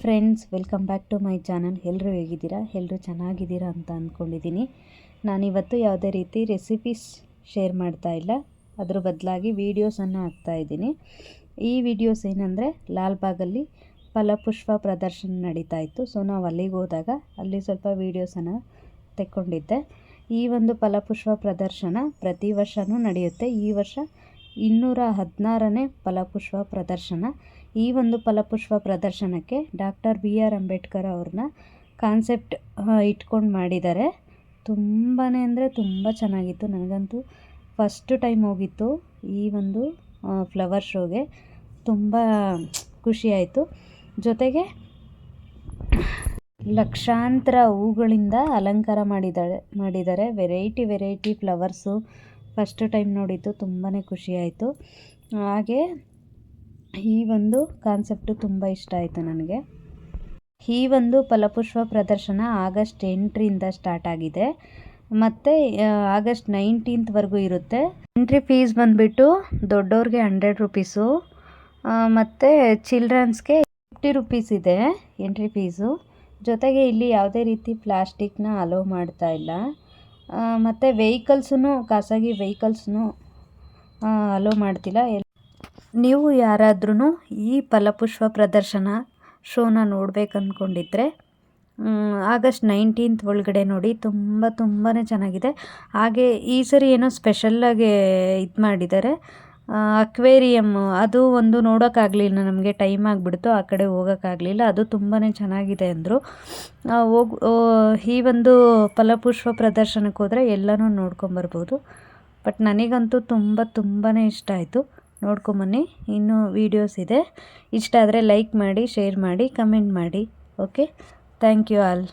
Friends, welcome back to my channel. ಎಲ್ಲರೂ ಹೇಗಿದ್ದೀರಾ? ಎಲ್ಲರೂ ಚೆನ್ನಾಗಿದ್ದೀರಾ ಅಂತ ಅಂದ್ಕೊಂಡಿದ್ದೀನಿ. ನಾನಿವತ್ತು ಯಾವುದೇ ರೀತಿ ರೆಸಿಪೀಸ್ ಶೇರ್ ಮಾಡ್ತಾ ಇಲ್ಲ, ಅದ್ರ ಬದಲಾಗಿ ವೀಡಿಯೋಸನ್ನು ಹಾಕ್ತಾಯಿದ್ದೀನಿ. ಈ ವಿಡಿಯೋಸ್ ಏನಂದರೆ, ಲಾಲ್ಬಾಗಲ್ಲಿ ಫಲಪುಷ್ಪ ಪ್ರದರ್ಶನ ನಡೀತಾ ಇತ್ತು. ಸೊ ನಾವು ಅಲ್ಲಿಗೆ ಹೋದಾಗ ಅಲ್ಲಿ ಸ್ವಲ್ಪ ವೀಡಿಯೋಸನ್ನು ತೆಕ್ಕೊಂಡಿದ್ದೆ. ಈ ಒಂದು ಫಲಪುಷ್ಪ ಪ್ರದರ್ಶನ ಪ್ರತಿ ವರ್ಷವೂ ನಡೆಯುತ್ತೆ. ಈ ವರ್ಷ 216ನೇ ಫಲಪುಷ್ಪ ಪ್ರದರ್ಶನ. ಈ ಒಂದು ಫಲಪುಷ್ಪ ಪ್ರದರ್ಶನಕ್ಕೆ ಡಾಕ್ಟರ್ BR ಅಂಬೇಡ್ಕರ್ ಅವ್ರನ್ನ ಕಾನ್ಸೆಪ್ಟ್ ಇಟ್ಕೊಂಡು ಮಾಡಿದ್ದಾರೆ. ತುಂಬಾ ಅಂದರೆ ತುಂಬ ಚೆನ್ನಾಗಿತ್ತು. ನನಗಂತೂ ಫಸ್ಟ್ ಟೈಮ್ ಹೋಗಿತ್ತು ಈ ಒಂದು ಫ್ಲವರ್ ಶೋಗೆ. ತುಂಬ ಖುಷಿಯಾಯಿತು. ಜೊತೆಗೆ ಲಕ್ಷಾಂತರ ಹೂಗಳಿಂದ ಅಲಂಕಾರ ಮಾಡಿದ್ದಾರೆ. ವೆರೈಟಿ ಫ್ಲವರ್ಸು ಫಸ್ಟ್ ಟೈಮ್ ನೋಡಿದ್ದು. ತುಂಬಾ ಖುಷಿಯಾಯಿತು. ಹಾಗೆ ಈ ಒಂದು ಕಾನ್ಸೆಪ್ಟು ತುಂಬ ಇಷ್ಟ ಆಯಿತು ನನಗೆ. ಈ ಒಂದು ಫಲಪುಷ್ಪ ಪ್ರದರ್ಶನ ಆಗಸ್ಟ್ 8ರಿಂದ ಸ್ಟಾರ್ಟ್ ಆಗಿದೆ ಮತ್ತು ಆಗಸ್ಟ್ 19ವರೆಗೂ ಇರುತ್ತೆ. ಎಂಟ್ರಿ ಫೀಸ್ ಬಂದುಬಿಟ್ಟು ದೊಡ್ಡವ್ರಿಗೆ 100 ರೂಪೀಸು ಮತ್ತು ಚಿಲ್ಡ್ರನ್ಸ್ಗೆ 50 ರೂಪೀಸ್ ಇದೆ ಎಂಟ್ರಿ ಫೀಸು. ಜೊತೆಗೆ ಇಲ್ಲಿ ಯಾವುದೇ ರೀತಿ ಪ್ಲಾಸ್ಟಿಕ್ನ ಅಲೋ ಮಾಡ್ತಾ ಇಲ್ಲ ಮತ್ತು ಖಾಸಗಿ ವೆಹಿಕಲ್ಸ್ನು ಅಲೋ ಮಾಡ್ತಿಲ್ಲ. ನೀವು ಯಾರಾದ್ರೂ ಈ ಫಲಪುಷ್ಪ ಪ್ರದರ್ಶನ ಶೋನ ನೋಡ್ಬೇಕು ಅಂದ್ಕೊಂಡಿದ್ರೆ ಆಗಸ್ಟ್ 19 ಒಳಗಡೆ ನೋಡಿ. ತುಂಬಾ ಚೆನ್ನಾಗಿದೆ. ಹಾಗೆ ಈ ಸರಿ ಏನೋ ಸ್ಪೆಷಲ್ಲಾಗಿ ಇದು ಮಾಡಿದ್ದಾರೆ, ಅಕ್ವೇರಿಯಮ್. ಅದು ಒಂದು ನೋಡೋಕ್ಕಾಗಲಿಲ್ಲ, ನಮಗೆ ಟೈಮ್ ಆಗಿಬಿಡ್ತು, ಆ ಕಡೆ ಹೋಗೋಕ್ಕಾಗಲಿಲ್ಲ. ಅದು ತುಂಬಾ ಚೆನ್ನಾಗಿದೆ ಅಂದರು. ಈ ಒಂದು ಫಲಪುಷ್ಪ ಪ್ರದರ್ಶನಕ್ಕೆ ಹೋದರೆ ಎಲ್ಲನೂ ನೋಡ್ಕೊಂಬರ್ಬೋದು. ಬಟ್ ನನಗಂತೂ ತುಂಬಾ ಇಷ್ಟ ಆಯಿತು. ನೋಡ್ಕೊಂಬನ್ನಿ. ಇನ್ನೂ ವೀಡಿಯೋಸ್ ಇದೆ. ಇಷ್ಟ ಆದರೆ ಲೈಕ್ ಮಾಡಿ, ಶೇರ್ ಮಾಡಿ, ಕಮೆಂಟ್ ಮಾಡಿ. Okay, thank you all.